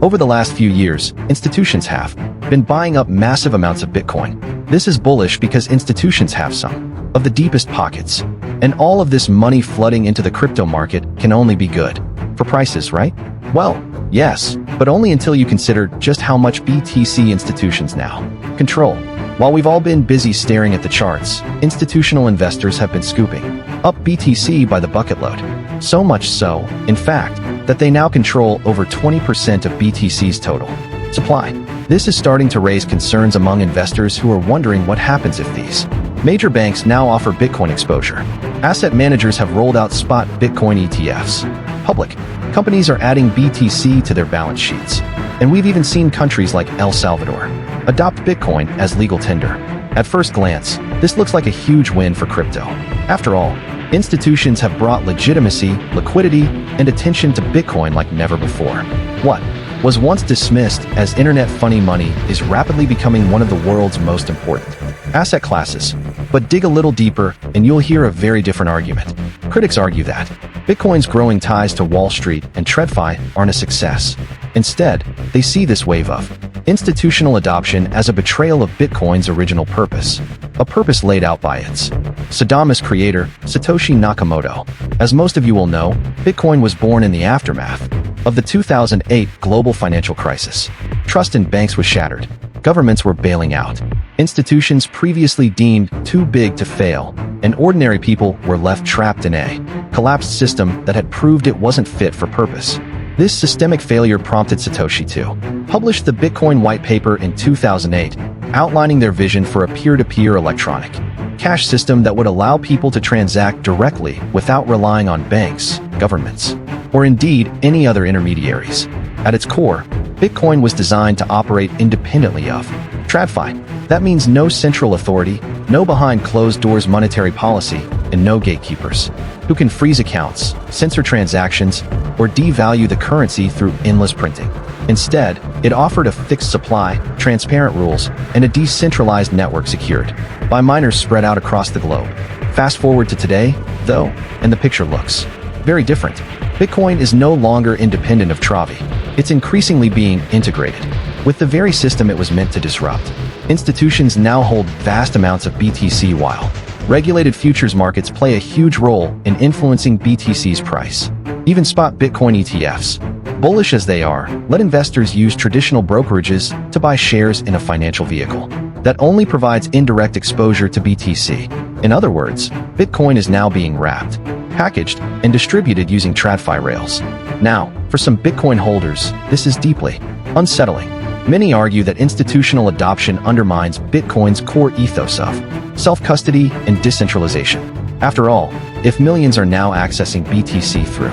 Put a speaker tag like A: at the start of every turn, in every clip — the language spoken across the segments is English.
A: Over the last few years, institutions have been buying up massive amounts of Bitcoin. This is bullish because institutions have some of the deepest pockets. And all of this money flooding into the crypto market can only be good for prices, right? Well, yes, but only until you consider just how much BTC institutions now control. While we've all been busy staring at the charts, institutional investors have been scooping up BTC by the bucket load. So much so, in fact, that they now control over 20% of BTC's total supply. This is starting to raise concerns among investors who are wondering what happens if these major banks now offer Bitcoin exposure. Asset managers have rolled out spot Bitcoin ETFs. Public companies are adding BTC to their balance sheets. And we've even seen countries like El Salvador adopt Bitcoin as legal tender. At first glance, this looks like a huge win for crypto. After all, institutions have brought legitimacy, liquidity, and attention to Bitcoin like never before. What was once dismissed as internet funny money is rapidly becoming one of the world's most important asset classes. But dig a little deeper and you'll hear a very different argument. Critics argue that Bitcoin's growing ties to Wall Street and TradFi aren't a success. Instead, they see this wave of institutional adoption as a betrayal of Bitcoin's original purpose, a purpose laid out by its Sodomist creator, Satoshi Nakamoto. As most of you will know, Bitcoin was born in the aftermath of the 2008 global financial crisis. Trust in banks was shattered. Governments were bailing out. Institutions previously deemed too big to fail, and ordinary people were left trapped in a collapsed system that had proved it wasn't fit for purpose. This systemic failure prompted Satoshi to publish the Bitcoin white paper in 2008, outlining their vision for a peer-to-peer electronic cash system that would allow people to transact directly without relying on banks, governments, or indeed any other intermediaries. At its core, Bitcoin was designed to operate independently of TradFi. That means no central authority, no behind closed doors monetary policy, and no gatekeepers who can freeze accounts, censor transactions, or devalue the currency through endless printing. Instead, it offered a fixed supply, transparent rules, and a decentralized network secured by miners spread out across the globe. Fast forward to today, though, and the picture looks very different. Bitcoin is no longer independent of TradFi. It's increasingly being integrated with the very system it was meant to disrupt. Institutions now hold vast amounts of BTC while regulated futures markets play a huge role in influencing BTC's price. Even spot Bitcoin ETFs, bullish as they are, let investors use traditional brokerages to buy shares in a financial vehicle that only provides indirect exposure to BTC. In other words, Bitcoin is now being wrapped, packaged, and distributed using TradFi rails. Now, for some Bitcoin holders, this is deeply unsettling. Many argue that institutional adoption undermines Bitcoin's core ethos of self-custody and decentralization. After all, if millions are now accessing BTC through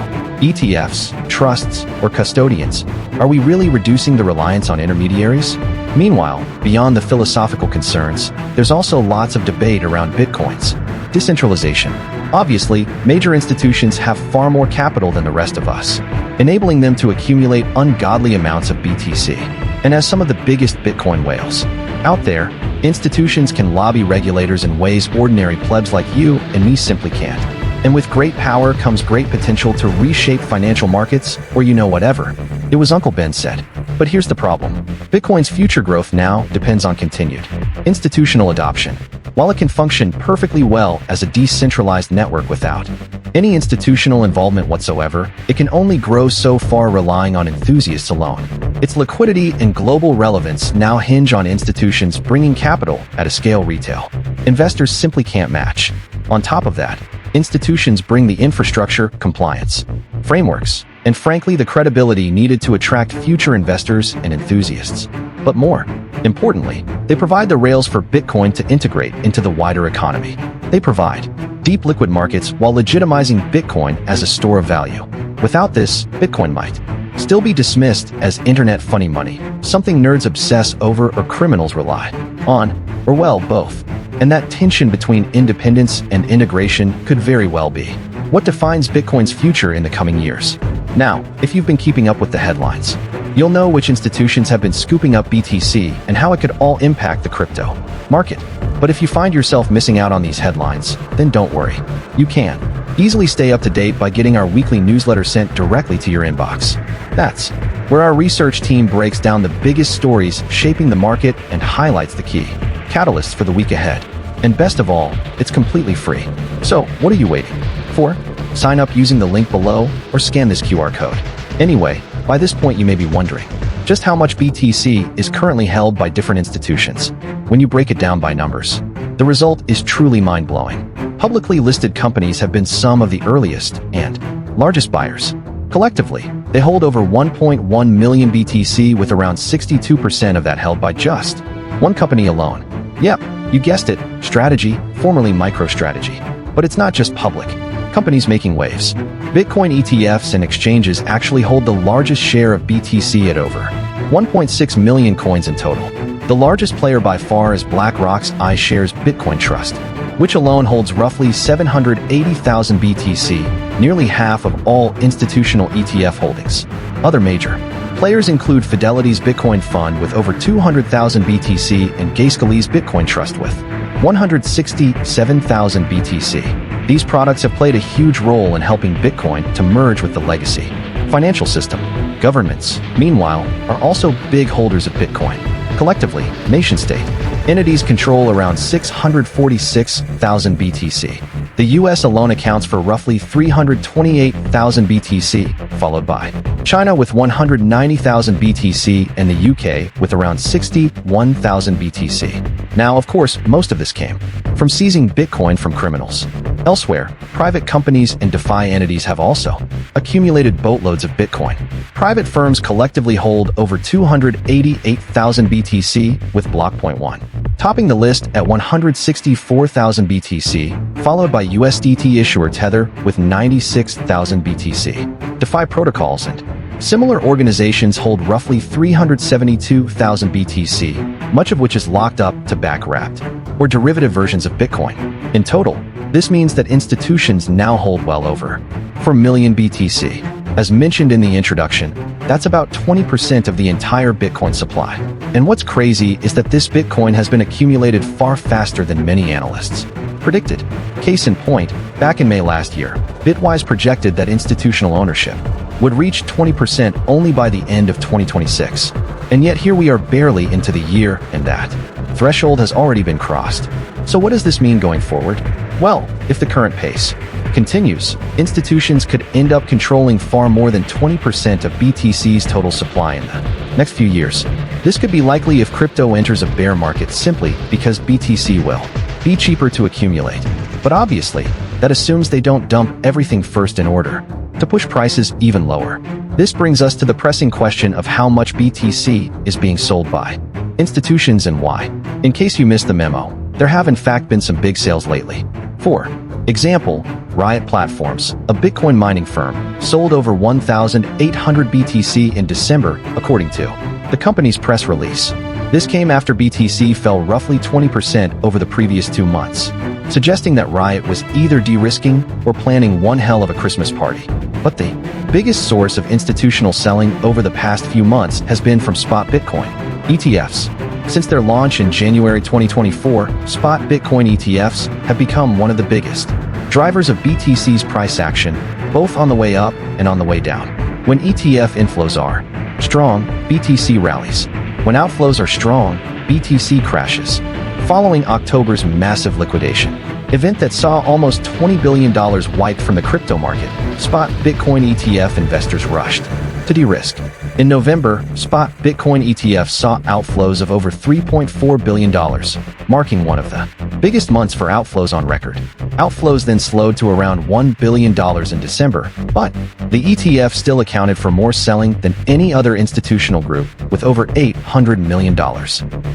A: ETFs, trusts, or custodians, are we really reducing the reliance on intermediaries? Meanwhile, beyond the philosophical concerns, there's also lots of debate around Bitcoin's decentralization. Obviously, major institutions have far more capital than the rest of us, enabling them to accumulate ungodly amounts of BTC. And as some of the biggest Bitcoin whales out there, institutions can lobby regulators in ways ordinary plebs like you and me simply can't. And with great power comes great potential to reshape financial markets, or whatever. It was Uncle Ben said. But here's the problem. Bitcoin's future growth now depends on continued institutional adoption. While it can function perfectly well as a decentralized network without any institutional involvement whatsoever, it can only grow so far relying on enthusiasts alone. Its liquidity and global relevance now hinge on institutions bringing capital at a scale retail investors simply can't match. On top of that, institutions bring the infrastructure, compliance, frameworks, and frankly the credibility needed to attract future investors and enthusiasts. But more importantly, they provide the rails for Bitcoin to integrate into the wider economy. They provide deep liquid markets while legitimizing Bitcoin as a store of value. Without this, Bitcoin might still be dismissed as internet funny money, something nerds obsess over or criminals rely on, or well, both. And that tension between independence and integration could very well be what defines Bitcoin's future in the coming years. Now, if you've been keeping up with the headlines, you'll know which institutions have been scooping up BTC and how it could all impact the crypto market. But if you find yourself missing out on these headlines, then don't worry. You can Easily stay up to date by getting our weekly newsletter sent directly to your inbox. That's where our research team breaks down the biggest stories shaping the market and highlights the key catalysts for the week ahead. And best of all, it's completely free. So, what are you waiting for? Sign up using the link below or scan this QR code. Anyway, by this point you may be wondering just how much BTC is currently held by different institutions. When you break it down by numbers, the result is truly mind-blowing. Publicly listed companies have been some of the earliest and largest buyers. Collectively, they hold over 1.1 million BTC, with around 62% of that held by just one company alone. Yep, you guessed it, Strategy, formerly MicroStrategy. But it's not just public companies making waves. Bitcoin ETFs and exchanges actually hold the largest share of BTC at over 1.6 million coins in total. The largest player by far is BlackRock's iShares Bitcoin Trust, which alone holds roughly 780,000 BTC, nearly half of all institutional ETF holdings. Other major players include Fidelity's Bitcoin Fund with over 200,000 BTC and Gayscale's Bitcoin Trust with 167,000 BTC. These products have played a huge role in helping Bitcoin to merge with the legacy financial system. Governments, meanwhile, are also big holders of Bitcoin. Collectively, nation-state entities control around 646,000 BTC. The US alone accounts for roughly 328,000 BTC, followed by China with 190,000 BTC and the UK with around 61,000 BTC. Now, of course, most of this came from seizing Bitcoin from criminals. Elsewhere, private companies and DeFi entities have also accumulated boatloads of Bitcoin. Private firms collectively hold over 288,000 BTC, with Block.1 topping the list at 164,000 BTC, followed by USDT issuer Tether with 96,000 BTC. DeFi protocols and similar organizations hold roughly 372,000 BTC, much of which is locked up to back-wrapped or derivative versions of Bitcoin. In total, this means that institutions now hold well over 4 million BTC. As mentioned in the introduction, that's about 20% of the entire Bitcoin supply. And what's crazy is that this Bitcoin has been accumulated far faster than many analysts predicted. Case in point, back in May last year, Bitwise projected that institutional ownership would reach 20% only by the end of 2026. And yet here we are barely into the year, and that threshold has already been crossed. So what does this mean going forward? Well, if the current pace continues, institutions could end up controlling far more than 20% of BTC's total supply in the next few years. This could be likely if crypto enters a bear market, simply because BTC will be cheaper to accumulate. But obviously, that assumes they don't dump everything first in order to push prices even lower. This brings us to the pressing question of how much BTC is being sold by institutions and why. In case you missed the memo, there have in fact been some big sales lately. For example, Riot Platforms, a Bitcoin mining firm, sold over 1,800 BTC in December, according to the company's press release. This came after BTC fell roughly 20% over the previous 2 months, suggesting that Riot was either de-risking or planning one hell of a Christmas party. But the biggest source of institutional selling over the past few months has been from spot Bitcoin ETFs. Since their launch in January 2024, spot Bitcoin ETFs have become one of the biggest drivers of BTC's price action, both on the way up and on the way down. When ETF inflows are strong, BTC rallies. When outflows are strong, BTC crashes. Following October's massive liquidation event that saw almost $20 billion wiped from the crypto market, spot Bitcoin ETF investors rushed to de-risk. In November, spot Bitcoin ETFs saw outflows of over $3.4 billion, marking one of the biggest months for outflows on record. Outflows then slowed to around $1 billion in December, but the ETF still accounted for more selling than any other institutional group, with over $800 million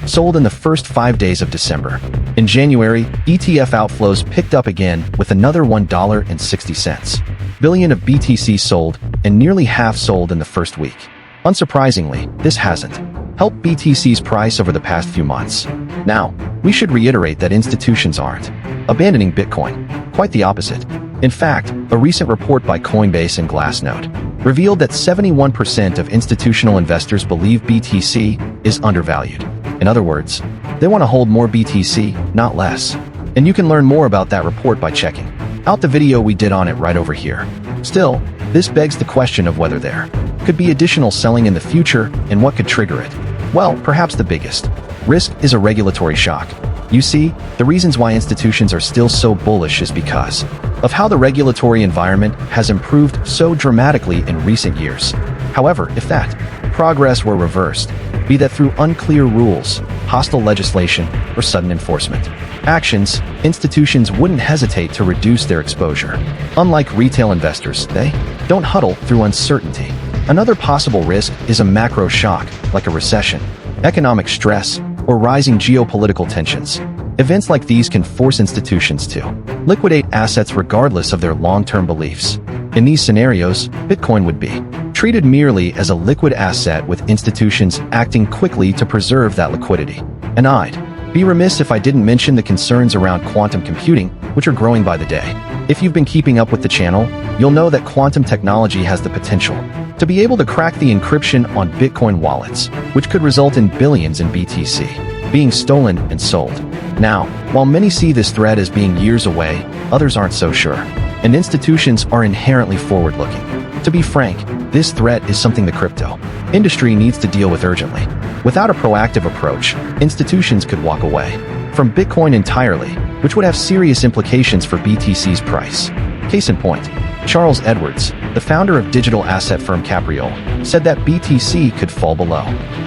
A: sold in the first 5 days of December. In January, ETF outflows picked up again with another $1.60 billion of BTC sold, and nearly half sold in the first week. Unsurprisingly, this hasn't helped BTC's price over the past few months. Now, we should reiterate that institutions aren't abandoning Bitcoin. Quite the opposite. In fact, a recent report by Coinbase and Glassnode revealed that 71% of institutional investors believe BTC is undervalued. In other words, they want to hold more BTC, not less. And you can learn more about that report by checking out the video we did on it right over here. Still, this begs the question of whether there could be additional selling in the future and what could trigger it. Well, perhaps the biggest risk is a regulatory shock. You see, the reasons why institutions are still so bullish is because of how the regulatory environment has improved so dramatically in recent years. However, if that progress were reversed, be that through unclear rules, hostile legislation, or sudden enforcement actions, institutions wouldn't hesitate to reduce their exposure. Unlike retail investors, they don't huddle through uncertainty. Another possible risk is a macro shock, like a recession, economic stress, or rising geopolitical tensions. Events like these can force institutions to liquidate assets regardless of their long-term beliefs. In these scenarios, Bitcoin would be treated merely as a liquid asset with institutions acting quickly to preserve that liquidity. And I'd be remiss if I didn't mention the concerns around quantum computing, which are growing by the day. If you've been keeping up with the channel, you'll know that quantum technology has the potential to be able to crack the encryption on Bitcoin wallets, which could result in billions in BTC being stolen and sold. Now, while many see this threat as being years away, others aren't so sure, and institutions are inherently forward-looking. To be frank, this threat is something the crypto industry needs to deal with urgently. Without a proactive approach, institutions could walk away from Bitcoin entirely, which would have serious implications for BTC's price. Case in point, Charles Edwards, the founder of digital asset firm Capriole, said that BTC could fall below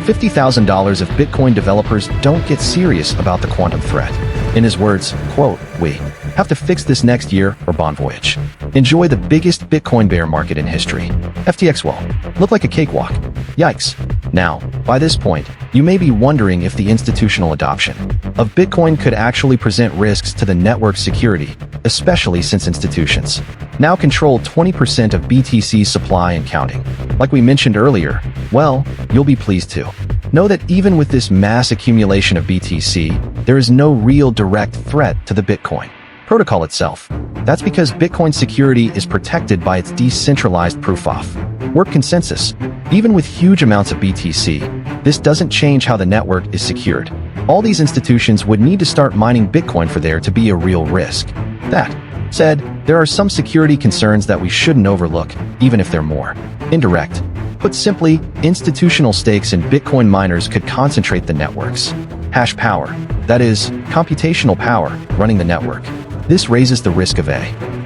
A: $50,000 if Bitcoin developers don't get serious about the quantum threat. In his words, quote, "We have to fix this next year or bon voyage. Enjoy the biggest Bitcoin bear market in history. FTX will look like a cakewalk. Yikes." Now, by this point, you may be wondering if the institutional adoption of Bitcoin could actually present risks to the network's security, especially since institutions now control 20% of BTC's supply and counting. Like we mentioned earlier, well, you'll be pleased to know that even with this mass accumulation of BTC, there is no real direct threat to the Bitcoin protocol itself. That's because Bitcoin security is protected by its decentralized proof-of-work consensus. Even with huge amounts of BTC, this doesn't change how the network is secured. All these institutions would need to start mining Bitcoin for there to be a real risk. That said, there are some security concerns that we shouldn't overlook, even if they're more indirect. Put simply, institutional stakes in Bitcoin miners could concentrate the network's hash power, that is, computational power, running the network. This raises the risk of a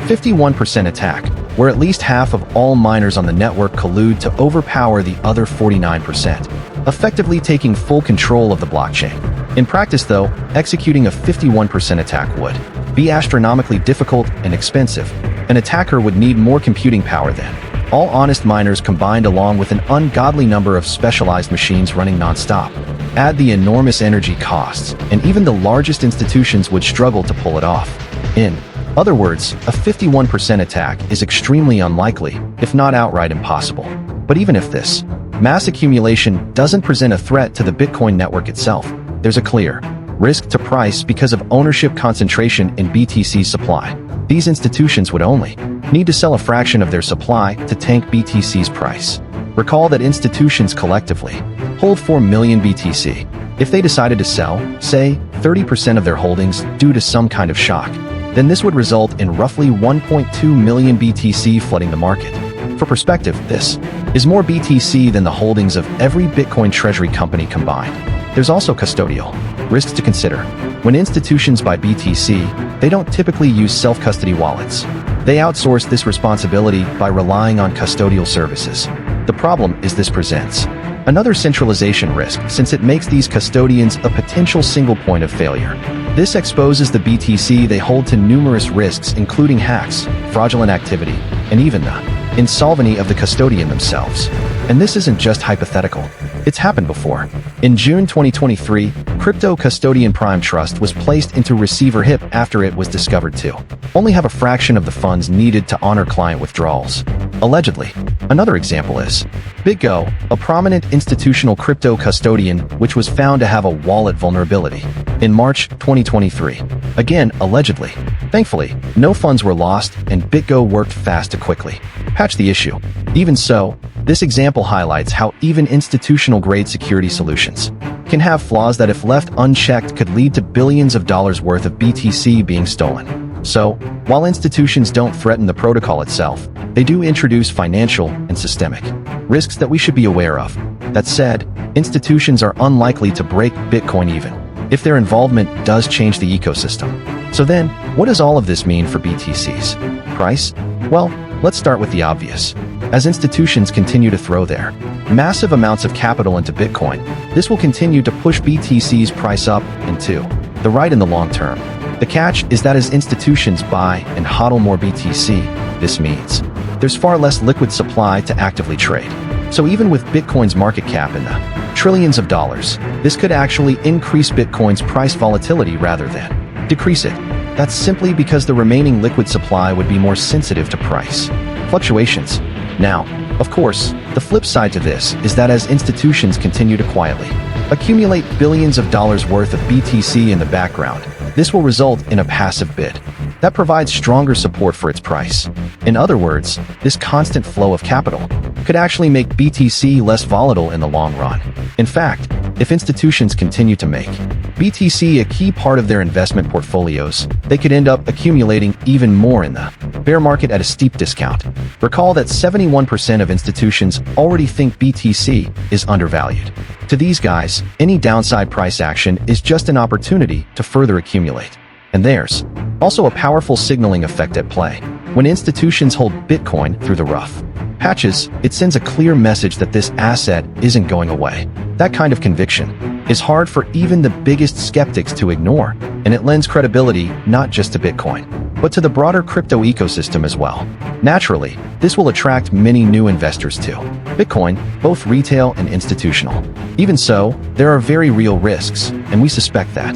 A: 51% attack, where at least half of all miners on the network collude to overpower the other 49%, effectively taking full control of the blockchain. In practice, though, executing a 51% attack would be astronomically difficult and expensive. An attacker would need more computing power than all honest miners combined, along with an ungodly number of specialized machines running non-stop. Add the enormous energy costs, and even the largest institutions would struggle to pull it off. In other words, a 51% attack is extremely unlikely, if not outright impossible. But even if this mass accumulation doesn't present a threat to the Bitcoin network itself, there's a clear risk to price because of ownership concentration in BTC's supply. These institutions would only need to sell a fraction of their supply to tank BTC's price. Recall that institutions collectively hold 4 million BTC. If they decided to sell, say, 30% of their holdings due to some kind of shock, then this would result in roughly 1.2 million BTC flooding the market. For perspective, this is more BTC than the holdings of every Bitcoin treasury company combined. There's also custodial risks to consider. When institutions buy BTC, they don't typically use self-custody wallets. They outsource this responsibility by relying on custodial services. The problem is this presents another centralization risk, since it makes these custodians a potential single point of failure. This exposes the BTC they hold to numerous risks, including hacks, fraudulent activity, and even the insolvency of the custodian themselves. And this isn't just hypothetical. It's happened before. In June 2023, crypto custodian Prime Trust was placed into receivership after it was discovered to only have a fraction of the funds needed to honor client withdrawals. Allegedly. Another example is BitGo, a prominent institutional crypto custodian which was found to have a wallet vulnerability in March 2023. Again, allegedly. Thankfully, no funds were lost, and BitGo worked fast to quickly patch the issue. Even so, this example highlights how even institutional-grade security solutions can have flaws that, if left unchecked, could lead to billions of dollars worth of BTC being stolen. So, while institutions don't threaten the protocol itself, they do introduce financial and systemic risks that we should be aware of. That said, institutions are unlikely to break Bitcoin even if their involvement does change the ecosystem. So then, what does all of this mean for BTC's price? Well, let's start with the obvious. As institutions continue to throw their massive amounts of capital into Bitcoin, this will continue to push BTC's price up and to the right in the long term. The catch is that as institutions buy and hodl more BTC, this means there's far less liquid supply to actively trade. So even with Bitcoin's market cap in the trillions of dollars, this could actually increase Bitcoin's price volatility rather than decrease it. That's simply because the remaining liquid supply would be more sensitive to price fluctuations. Now, of course, the flip side to this is that as institutions continue to quietly accumulate billions of dollars worth of BTC in the background, this will result in a passive bid that provides stronger support for its price. In other words, this constant flow of capital could actually make BTC less volatile in the long run. In fact, if institutions continue to make BTC a key part of their investment portfolios, they could end up accumulating even more in the bear market at a steep discount. Recall that 71% of institutions already think BTC is undervalued. To these guys, any downside price action is just an opportunity to further accumulate. And there's also a powerful signaling effect at play. When institutions hold Bitcoin through the rough patches, it sends a clear message that this asset isn't going away. That kind of conviction is hard for even the biggest skeptics to ignore, and it lends credibility not just to Bitcoin, but to the broader crypto ecosystem as well. Naturally, this will attract many new investors to Bitcoin, both retail and institutional. Even so, there are very real risks, and we suspect that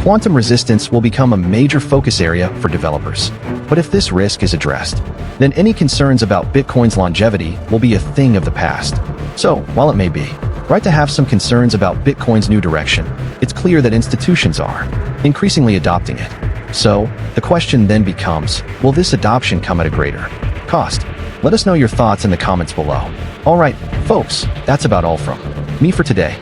A: quantum resistance will become a major focus area for developers. But if this risk is addressed, then any concerns about Bitcoin's longevity will be a thing of the past. So, while it may be right to have some concerns about Bitcoin's new direction, it's clear that institutions are increasingly adopting it. So, the question then becomes, will this adoption come at a greater cost? Let us know your thoughts in the comments below. Alright, folks, that's about all from me for today.